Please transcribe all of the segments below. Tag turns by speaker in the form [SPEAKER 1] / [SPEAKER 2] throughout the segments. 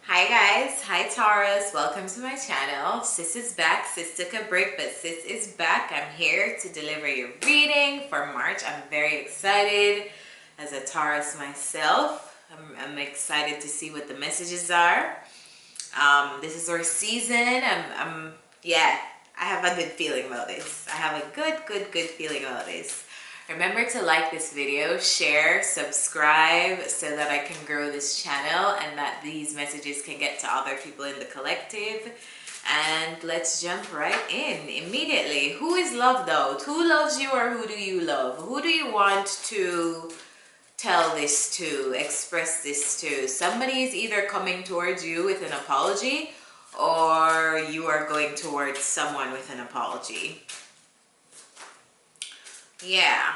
[SPEAKER 1] Hi guys, hi Taurus, welcome to my channel. Sis is back. Sis took a break, but sis is back. I'm here to deliver your reading for March. I'm very excited as a Taurus myself. I'm excited to see what the messages are. This is our season. Yeah, I have a good feeling about this. I have a good feeling about this. Remember to like this video, share, subscribe so that I can grow this channel and that these messages can get to other people in the collective. And let's jump right in immediately. Who is loved out? Who loves you or who do you love? Who do you want to tell this to, express this to? Somebody is either coming towards you with an apology or you are going towards someone with an apology. Yeah.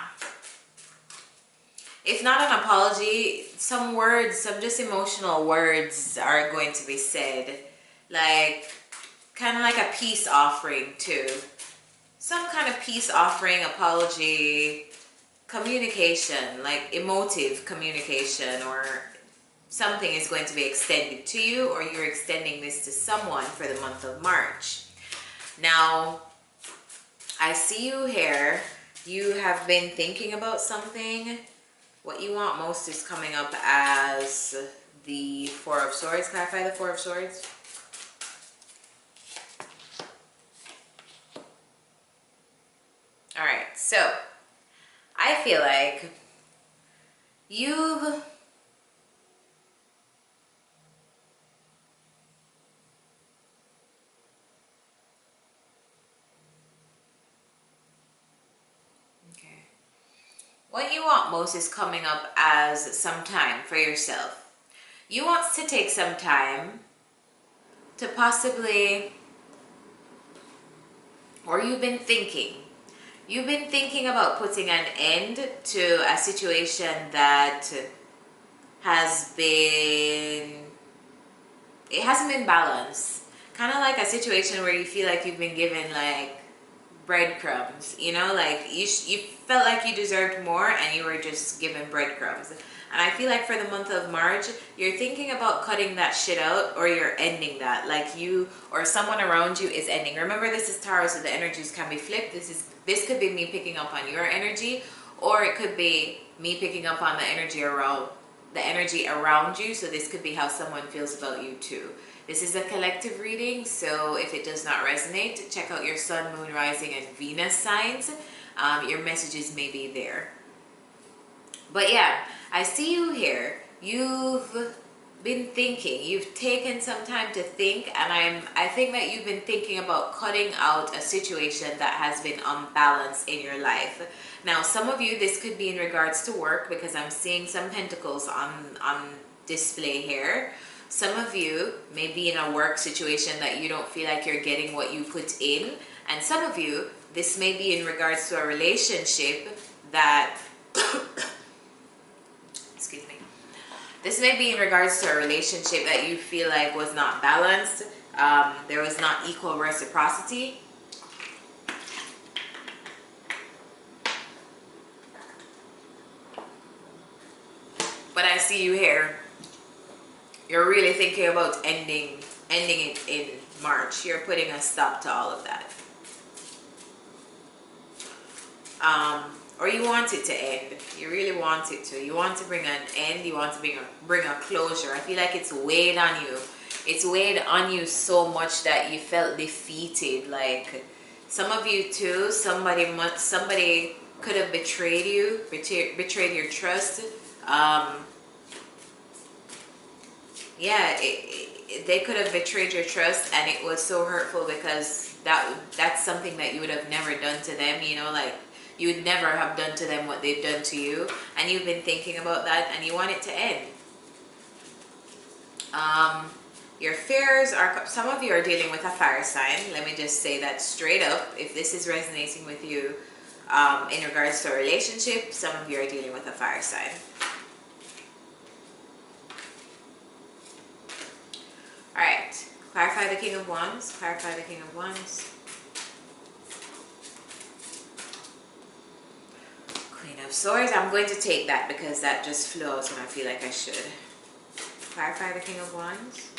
[SPEAKER 1] If not an apology, some words, some just emotional words are going to be said. Like, kind of like a peace offering too. Some kind of peace offering, apology, communication, like emotive communication, or something is going to be extended to you, or you're extending this to someone for the month of March. Now, I see you here. You have been thinking about something. What you want most is coming up as the Four of Swords. Clarify the Four of Swords. All right, so I feel like you've what you want most is coming up as some time for yourself. You want to take some time to possibly, or you've been thinking about putting an end to a situation that has been, it hasn't been balanced. Kind of like a situation where you feel like you've been given like breadcrumbs, you know, like you felt like you deserved more and you were just given breadcrumbs. And I feel like for the month of March, you're thinking about cutting that shit out, or you're ending that. Like you or someone around you is ending. Remember, this is Taurus, so the energies can be flipped. This could be me picking up on your energy, or it could be me picking up on the energy around you. So this could be how someone feels about you too. This is a collective reading, so if it does not resonate, check out your sun, moon, rising, and Venus signs. Your messages may be there. But yeah, I see you here. You've been thinking. You've taken some time to think, and I think that you've been thinking about cutting out a situation that has been unbalanced in your life. Now, some of you, this could be in regards to work, because I'm seeing some pentacles on display here. Some of you may be in a work situation that you don't feel like you're getting what you put in. And some of you, this may be in regards to a relationship that, excuse me. This may be in regards to a relationship that you feel like was not balanced. There was not equal reciprocity. But I see you here. You're really thinking about ending it in March. You're putting a stop to all of that. Or you want it to end. You really want it to. You want to bring an end. You want to bring a closure. I feel like it's weighed on you. It's weighed on you so much that you felt defeated. Like some of you too, somebody could have betrayed you, betrayed your trust. Yeah, they could have betrayed your trust, and it was so hurtful because that's something that you would have never done to them, you know, like you would never have done to them what they've done to you, and you've been thinking about that and you want it to end. Your fears are, some of you are dealing with a fire sign. Let me just say that straight up. If this is resonating with you in regards to a relationship, some of you are dealing with a fire sign. Alright, clarify the King of Wands. Clarify the King of Wands. Queen of Swords. I'm going to take that because that just flows when I feel like I should. Clarify the King of Wands.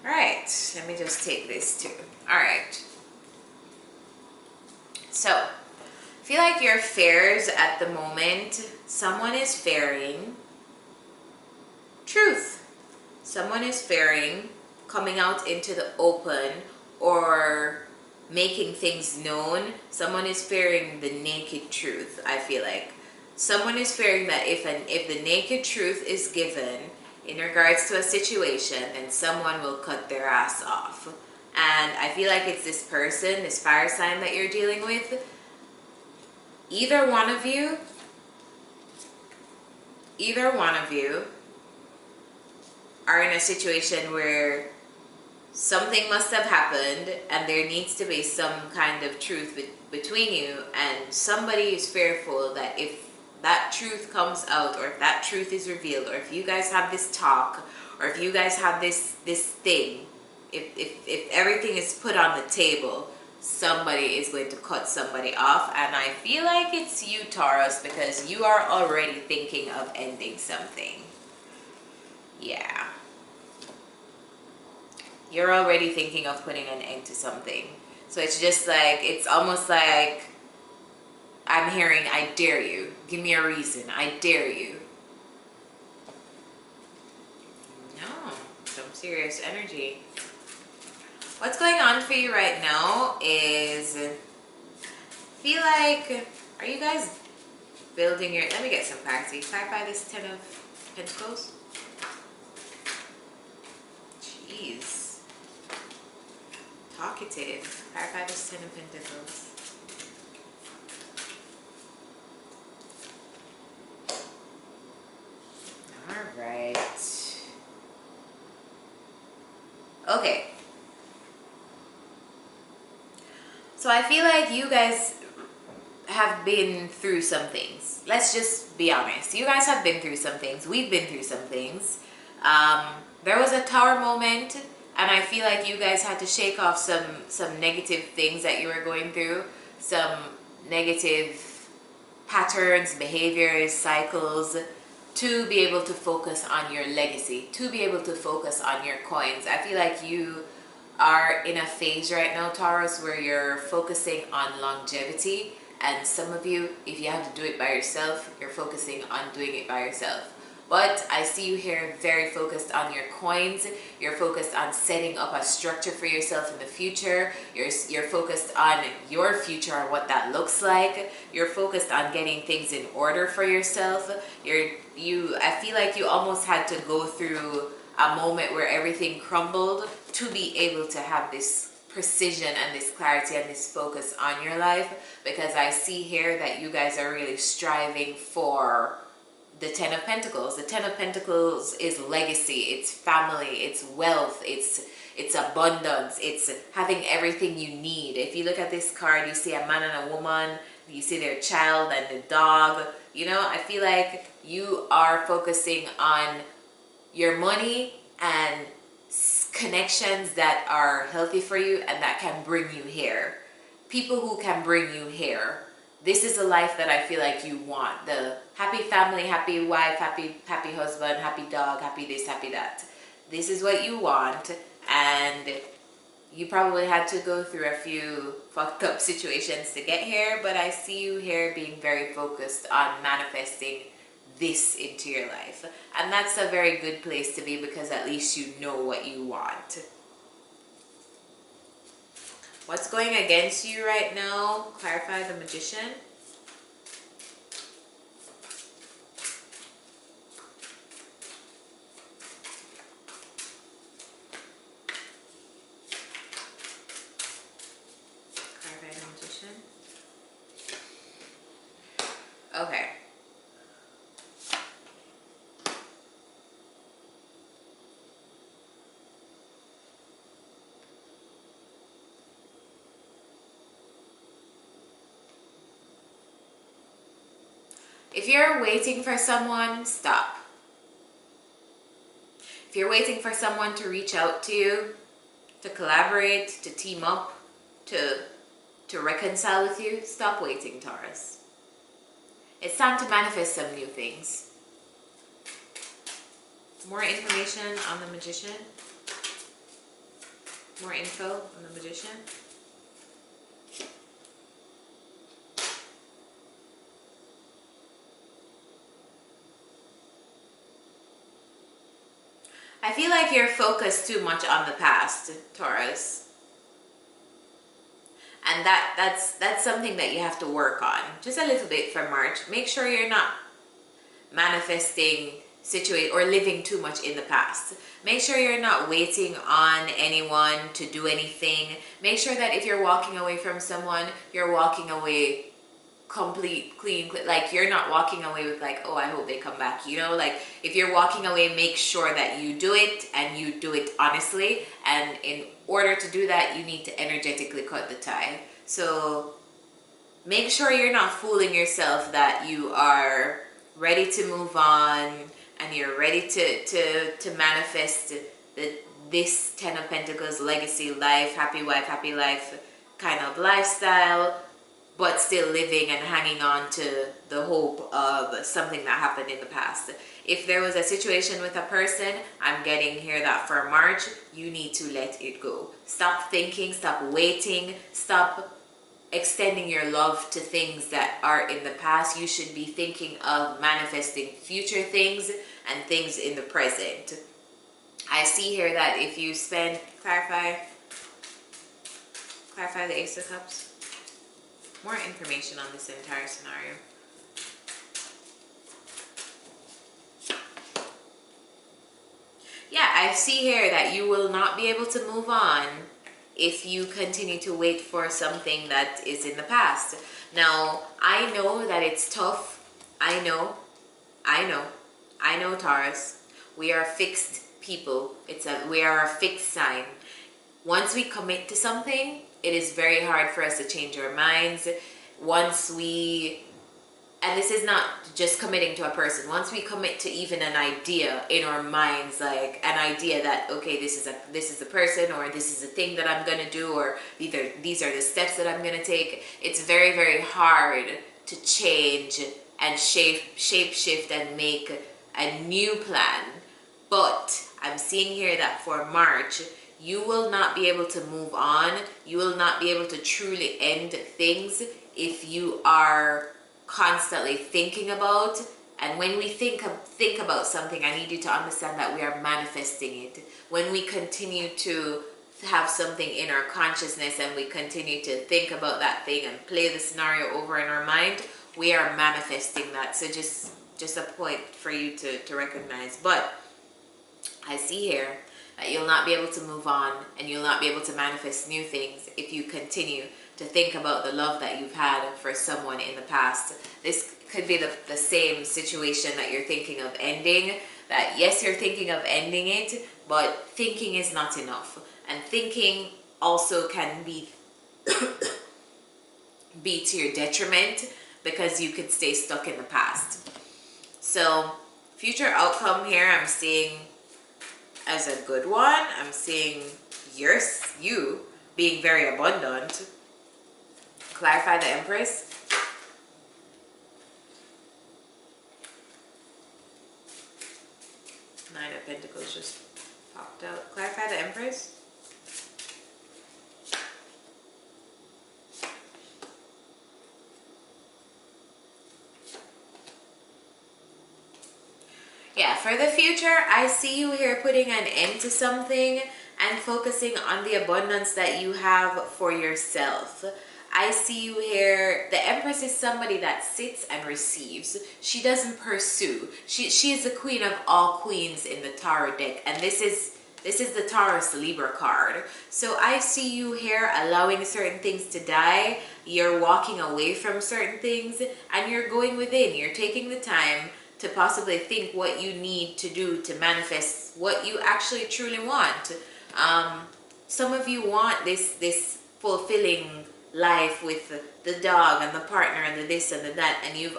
[SPEAKER 1] All right, let me just take this too. All right. So, I feel like your fears at the moment, someone is fearing truth. Someone is fearing coming out into the open or making things known. Someone is fearing the naked truth, I feel like. Someone is fearing that if the naked truth is given in regards to a situation, then someone will cut their ass off. And I feel like it's this person, this fire sign that you're dealing with. Either one of you are in a situation where something must have happened and there needs to be some kind of truth between you, and somebody is fearful that if that truth comes out, or if that truth is revealed, or if you guys have this talk, or if you guys have this thing, if everything is put on the table, somebody is going to cut somebody off. And I feel like it's you, Taurus, because you are already thinking of ending something. Yeah, you're already thinking of putting an end to something. So it's just like, it's almost like I'm hearing, I dare you. Give me a reason. I dare you. No, some serious energy. What's going on for you right now is, feel like, are you guys building your, let me get some clarity. Clarify this 10 of Pentacles. Jeez. Talkative. Clarify this 10 of Pentacles. Alright. Okay. So I feel like you guys have been through some things. Let's just be honest. You guys have been through some things. We've been through some things. There was a tower moment, and I feel like you guys had to shake off some negative things that you were going through, some negative patterns, behaviors, cycles, to be able to focus on your legacy, to be able to focus on your coins. I feel like you are in a phase right now, Taurus, where you're focusing on longevity. And some of you, if you have to do it by yourself, you're focusing on doing it by yourself. But I see you here very focused on your coins. You're focused on setting up a structure for yourself in the future. You're focused on your future and what that looks like. You're focused on getting things in order for yourself. I feel like you almost had to go through a moment where everything crumbled to be able to have this precision and this clarity and this focus on your life, because I see here that you guys are really striving for the 10 of Pentacles. The 10 of Pentacles is legacy, it's family, it's wealth, it's abundance, it's having everything you need. If you look at this card, you see a man and a woman, you see their child and the dog. You know, I feel like you are focusing on your money and connections that are healthy for you and that can bring you here. People who can bring you here. This is a life that I feel like you want. The happy family, happy wife, happy husband, happy dog, happy this, happy that. This is what you want, and you probably had to go through a few fucked up situations to get here, but I see you here being very focused on manifesting this into your life. And that's a very good place to be, because at least you know what you want. What's going against you right now? Clarify the Magician. Clarify the Magician. Okay. If you're waiting for someone, stop. If you're waiting for someone to reach out to you, to collaborate, to team up, to reconcile with you, stop waiting, Taurus. It's time to manifest some new things. More information on the Magician. More info on the Magician. I feel like you're focused too much on the past, Taurus. And that's something that you have to work on. Just a little bit for March. Make sure you're not manifesting situate or living too much in the past. Make sure you're not waiting on anyone to do anything. Make sure that if you're walking away from someone, you're walking away complete clean, like you're not walking away with like, oh, I hope they come back, you know. Like if you're walking away, make sure that you do it and you do it honestly, and in order to do that you need to energetically cut the tie. So make sure you're not fooling yourself that you are ready to move on and you're ready to manifest this 10 of Pentacles legacy life, happy wife, happy life kind of lifestyle, but still living and hanging on to the hope of something that happened in the past. If there was a situation with a person, I'm getting here that for March, you need to let it go. Stop thinking, stop waiting, stop extending your love to things that are in the past. You should be thinking of manifesting future things and things in the present. I see here that if you spend, clarify the Ace of Cups. More information on this entire scenario. Yeah, I see here that you will not be able to move on if you continue to wait for something that is in the past. Now, I know that it's tough. I know, Taurus. We are fixed people. We are a fixed sign. Once we commit to something, it is very hard for us to change our minds. And this is not just committing to a person. Once we commit to even an idea in our minds, like an idea that, okay, this is the person, or this is the thing that I'm gonna do, or either these are the steps that I'm gonna take, it's very, very hard to change and shape shift and make a new plan. But I'm seeing here that for March, you will not be able to move on. You will not be able to truly end things if you are constantly thinking about. And when we think about something, I need you to understand that we are manifesting it. When we continue to have something in our consciousness and we continue to think about that thing and play the scenario over in our mind, we are manifesting that. So just a point for you to recognize. But I see here that you'll not be able to move on and you'll not be able to manifest new things if you continue to think about the love that you've had for someone in the past. This could be the same situation that you're thinking of ending, that yes, you're thinking of ending it, but thinking is not enough. And thinking also can be to your detriment, because you could stay stuck in the past. So future outcome here, I'm seeing as a good one. I'm seeing you being very abundant. Clarify the Empress. Nine of Pentacles just popped out. Clarify the Empress. Yeah, for the future, I see you here putting an end to something and focusing on the abundance that you have for yourself. I see you here. The Empress is somebody that sits and receives. She doesn't pursue. She is the queen of all queens in the tarot deck, and this is the Taurus Libra card. So I see you here allowing certain things to die. You're walking away from certain things and you're going within. You're taking the time to possibly think what you need to do to manifest what you actually truly want. Some of you want this fulfilling life with the dog and the partner and the this and the that, and you'll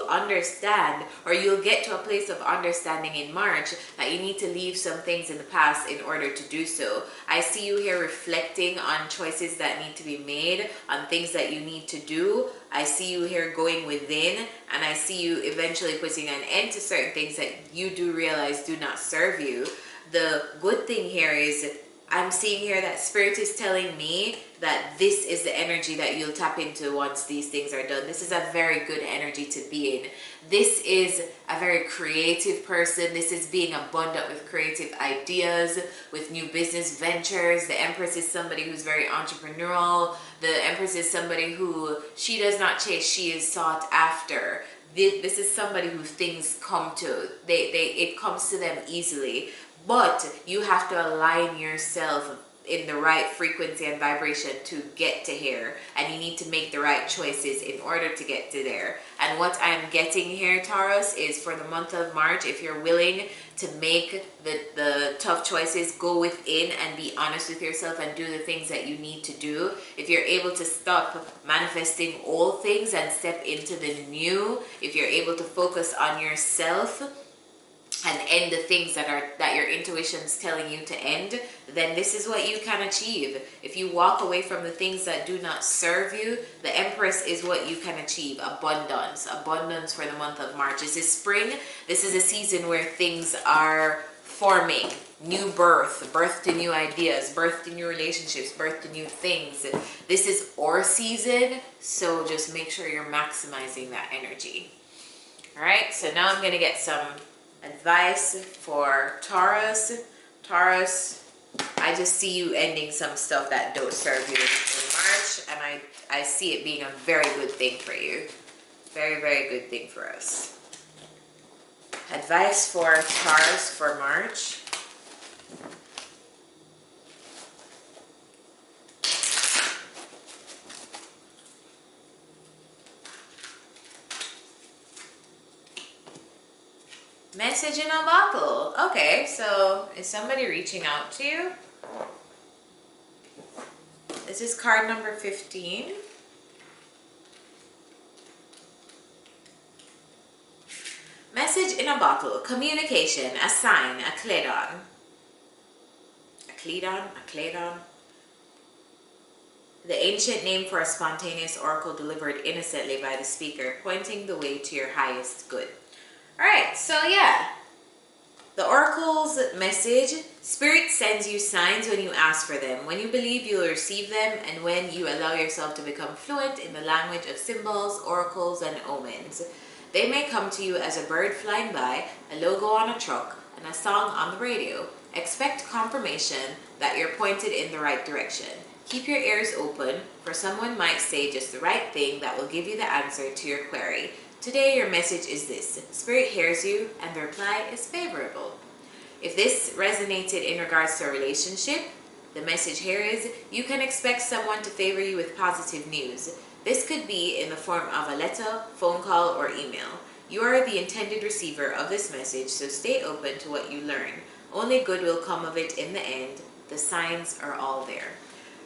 [SPEAKER 1] understand, or you'll get to a place of understanding in March that you need to leave some things in the past in order to do so. I see you here reflecting on choices that need to be made, on things that you need to do. I see you here going within, and I see you eventually putting an end to certain things that you do realize do not serve you. The good thing here is I'm seeing here that Spirit is telling me that this is the energy that you'll tap into once these things are done. This is a very good energy to be in. This is a very creative person. This is being abundant with creative ideas, with new business ventures. The Empress is somebody who's very entrepreneurial. The Empress is somebody who, she does not chase, she is sought after. This is somebody who things come to. It comes to them easily. But you have to align yourself in the right frequency and vibration to get to here, and you need to make the right choices in order to get to there. And what I'm getting here, Taurus, is for the month of March, if you're willing to make the tough choices, go within and be honest with yourself and do the things that you need to do. If you're able to stop manifesting old things and step into the new, if you're able to focus on yourself and end the things that your intuition's telling you to end, then this is what you can achieve. If you walk away from the things that do not serve you, the Empress is what you can achieve. Abundance for the month of March. This is spring. This is a season where things are forming, new birth to new ideas, birth to new relationships, birth to new things. This is our season, so just make sure you're maximizing that energy. All right, so now I'm gonna get some advice for Taurus. Taurus, I just see you ending some stuff that don't serve you in March, and I see it being a very good thing for you. Very, very good thing for us. Advice for Taurus for March. Message in a bottle. Okay, so is somebody reaching out to you? This is card number 15. Message in a bottle. Communication. A sign. A cledon. A cledon. A cledon. The ancient name for a spontaneous oracle delivered innocently by the speaker, pointing the way to your highest good. Alright, so yeah, the oracle's message, Spirit sends you signs when you ask for them, when you believe you will receive them, and when you allow yourself to become fluent in the language of symbols, oracles, and omens. They may come to you as a bird flying by, a logo on a truck, and a song on the radio. Expect confirmation that you're pointed in the right direction. Keep your ears open, for someone might say just the right thing that will give you the answer to your query. Today your message is this: Spirit hears you and the reply is favorable. If this resonated in regards to a relationship, the message here is you can expect someone to favor you with positive news. This could be in the form of a letter, phone call, or email. You are the intended receiver of this message, so stay open to what you learn. Only good will come of it in the end. The signs are all there.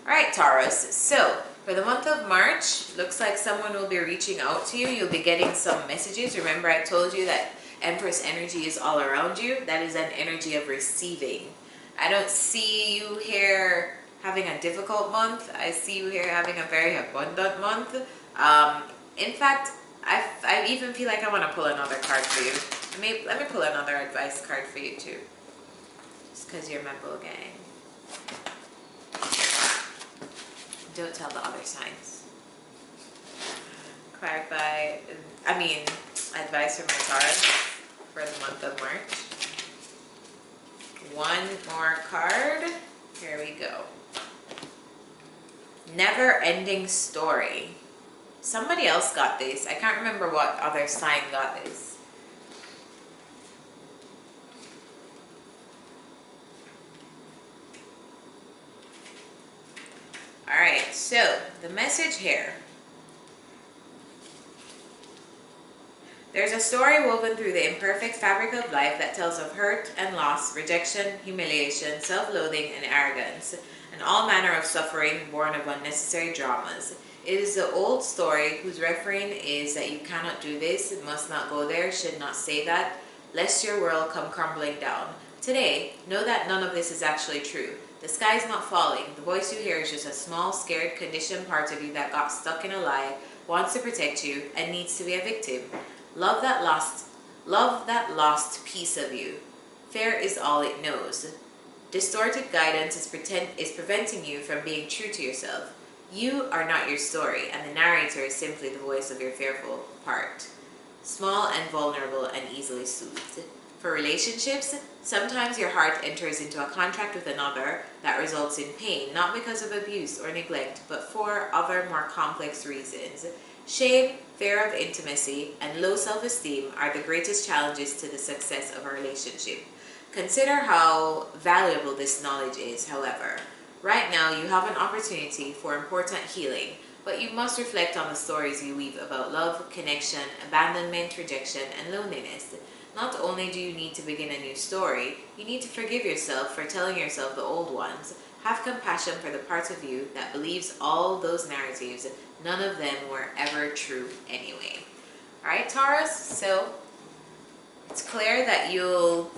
[SPEAKER 1] Alright, Taurus, so for the month of March, looks like someone will be reaching out to you. You'll be getting some messages. Remember, I told you that Empress energy is all around you. That is an energy of receiving. I don't see you here having a difficult month. I see you here having a very abundant month. In fact, I even feel like I want to pull another card for you. Let me pull another advice card for you too. Just because you're my bull gang. Don't tell the other signs. Advice from my card for the month of March. One more card. Here we go. Never ending story. Somebody else got this. I can't remember what other sign got this. Alright, so the message here. There's a story woven through the imperfect fabric of life that tells of hurt and loss, rejection, humiliation, self-loathing, and arrogance, and all manner of suffering born of unnecessary dramas. It is the old story whose refrain is that you cannot do this, must not go there, should not say that, lest your world come crumbling down. Today, know that none of this is actually true. The sky is not falling. The voice you hear is just a small, scared, conditioned part of you that got stuck in a lie, wants to protect you, and needs to be a victim. Love that lost piece of you. Fear is all it knows. Distorted guidance is preventing you from being true to yourself. You are not your story, and the narrator is simply the voice of your fearful part. Small and vulnerable and easily soothed. For relationships, sometimes your heart enters into a contract with another that results in pain, not because of abuse or neglect, but for other more complex reasons. Shame, fear of intimacy, and low self-esteem are the greatest challenges to the success of a relationship. Consider how valuable this knowledge is, however. Right now, you have an opportunity for important healing, but you must reflect on the stories you weave about love, connection, abandonment, rejection, and loneliness. Not only do you need to begin a new story, you need to forgive yourself for telling yourself the old ones. Have compassion for the part of you that believes all those narratives. None of them were ever true anyway. Alright, Taurus, so it's clear that you'll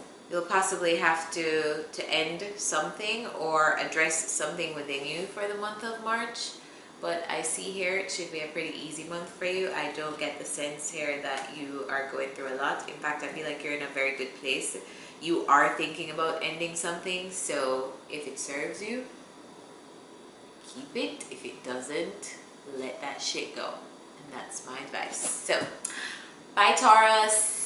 [SPEAKER 1] possibly have to end something or address something within you for the month of March. But I see here it should be a pretty easy month for you. I don't get the sense here that you are going through a lot. In fact, I feel like you're in a very good place. You are thinking about ending something, so if it serves you, keep it. If it doesn't, let that shit go. And that's my advice. So, bye Taurus.